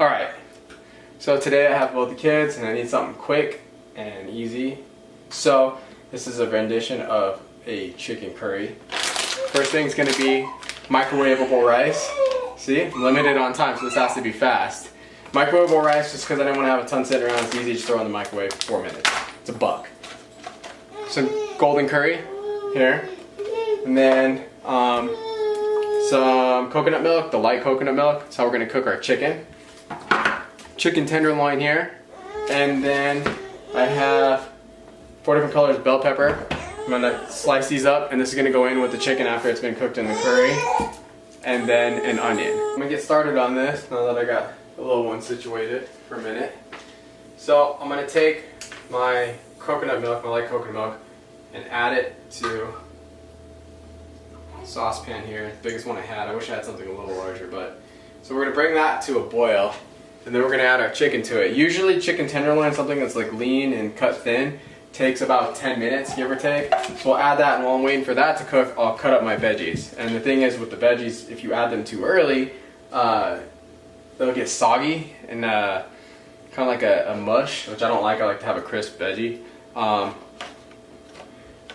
Alright, so today I have both the kids and I need something quick and easy. So this is a rendition of a chicken curry. First thing is going to be microwavable rice. See, I'm limited on time, so this has to be fast. Microwavable rice just because I didn't want to have a ton sitting around. It's easy, just throw it in the microwave for 4 minutes. It's a buck. Some golden curry here, and then some coconut milk, the light coconut milk. That's how we're going to cook our chicken. Chicken tenderloin here, and then I have 4 different colors of bell pepper. I'm going to slice these up, and this is going to go in with the chicken after it's been cooked in the curry, and then an onion. I'm going to get started on this now that I got the little one situated for a minute. So I'm going to take my coconut milk, my light coconut milk, and add it to a saucepan here, the biggest one I had. I wish I had something a little larger, but so we're going to bring that to a boil, and then we're going to add our chicken to it. Usually chicken tenderloin, something that's like lean and cut thin, takes about 10 minutes, give or take. So we'll add that, and while I'm waiting for that to cook, I'll cut up my veggies. And the thing is with the veggies, if you add them too early, they'll get soggy and kind of like a mush, which I don't like. I like to have a crisp veggie. And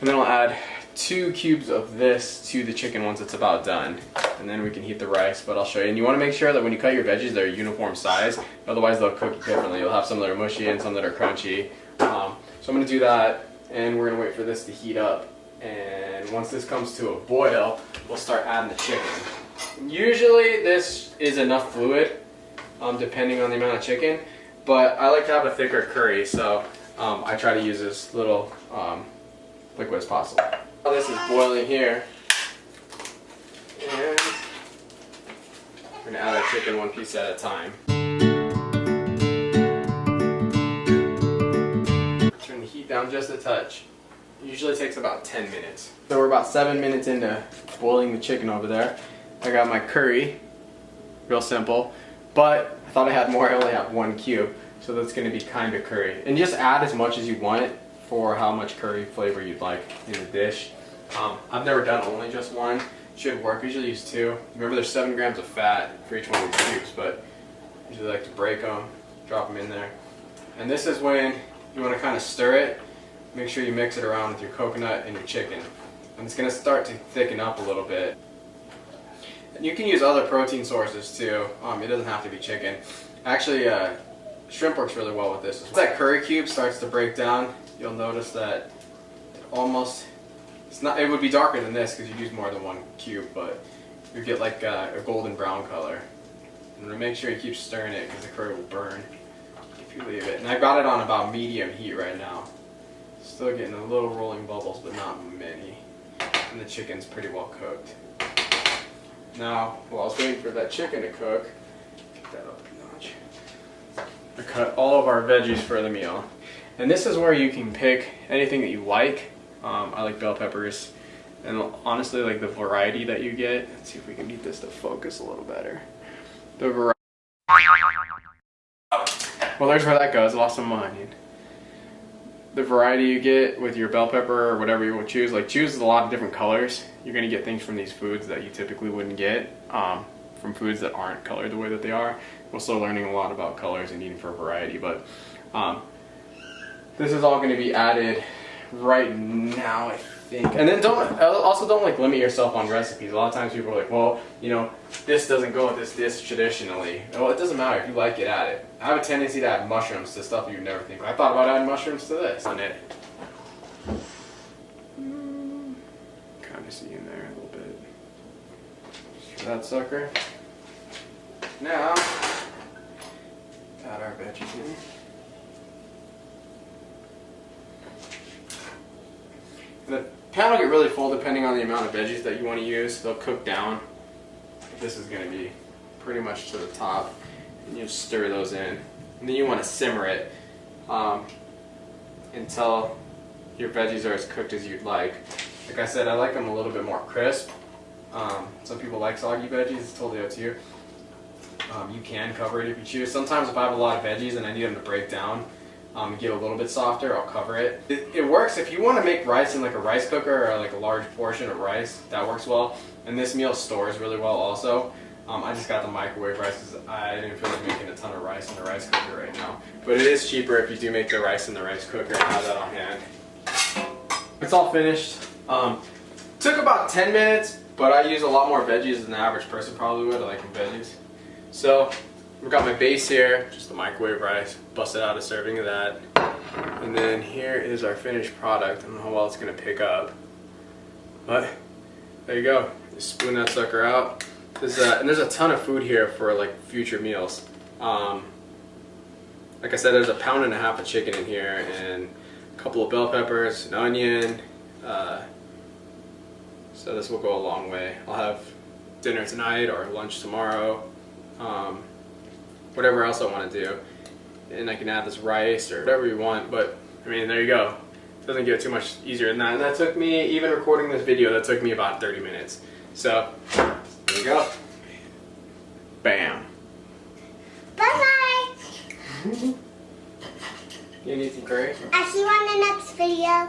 then I'll add 2 cubes of this to the chicken once it's about done. And then we can heat the rice, but I'll show you. And you want to make sure that when you cut your veggies, they're uniform size. Otherwise, they'll cook differently. You'll have some that are mushy and some that are crunchy. So I'm going to do that, and we're going to wait for this to heat up. And once this comes to a boil, we'll start adding the chicken. Usually, this is enough fluid, depending on the amount of chicken. But I like to have a thicker curry, so I try to use as little liquid as possible. While this is boiling here, and we're going to add our chicken 1 piece at a time. Turn the heat down just a touch. Usually takes about 10 minutes. So we're about 7 minutes into boiling the chicken over there. I got my curry, real simple, but I thought I had more. I only have 1 cube, so that's going to be kind of curry. And just add as much as you want for how much curry flavor you'd like in the dish. I've never done only just 1. Should work. Usually use 2. Remember, there's 7 grams of fat for each one of these cubes, but I usually like to break them, drop them in there. And this is when you want to kind of stir it. Make sure you mix it around with your coconut and your chicken. And it's going to start to thicken up a little bit. And you can use other protein sources too. It doesn't have to be chicken. Actually, shrimp works really well with this. As that curry cube starts to break down, you'll notice that it would be darker than this because you use more than 1 cube, but you get like a golden brown color. And make sure you keep stirring it because the curry will burn if you leave it. And I got it on about medium heat right now. Still getting a little rolling bubbles, but not many. And the chicken's pretty well cooked. Now, while I was waiting for that chicken to cook, get that up a notch. I cut all of our veggies for the meal. And this is where you can pick anything that you like. I like bell peppers. And honestly, like the variety that you get. Let's see if we can get this to focus a little better. The variety. Well, there's where that goes. I lost some onion. The variety you get with your bell pepper or whatever you will choose. Like, choose a lot of different colors. You're going to get things from these foods that you typically wouldn't get from foods that aren't colored the way that they are. We're still learning a lot about colors and eating for variety, but this is all going to be added right now, I think. And then don't like limit yourself on recipes. A lot of times people are like, well, you know, this doesn't go with this dish traditionally. Well, it doesn't matter. If you like it, add it. I have a tendency to add mushrooms to stuff you'd never think. I thought about adding mushrooms to this on it. Kind of see in there a little bit. That sucker. Now, add our veggies in. The pan will get really full depending on the amount of veggies that you want to use. They'll cook down. This is going to be pretty much to the top. And you stir those in. And then you want to simmer it until your veggies are as cooked as you'd like. Like I said, I like them a little bit more crisp. Some people like soggy veggies. It's totally up to you. You can cover it if you choose. Sometimes if I have a lot of veggies and I need them to break down, get a little bit softer, I'll cover it. It works if you want to make rice in like a rice cooker or like a large portion of rice. That works well. And this meal stores really well also. I just got the microwave rice because I didn't feel like making a ton of rice in the rice cooker right now. But it is cheaper if you do make the rice in the rice cooker and have that on hand. It's all finished. Took about 10 minutes, but I use a lot more veggies than the average person probably would. I like veggies. So I've got my base here, just the microwave rice. Busted out a serving of that. And then here is our finished product. I don't know how well it's going to pick up. But there you go. Just spoon that sucker out. And there's a ton of food here for like future meals. Like I said, there's 1.5 pounds of chicken in here and a couple of bell peppers, an onion. So this will go a long way. I'll have dinner tonight or lunch tomorrow. Whatever else I want to do. And I can add this rice or whatever you want. But I mean, there you go. It doesn't get too much easier than that. And that took me, even recording this video, that took me about 30 minutes. So there you go. Bam. Bye-bye. You need some curry? I'll see you on the next video.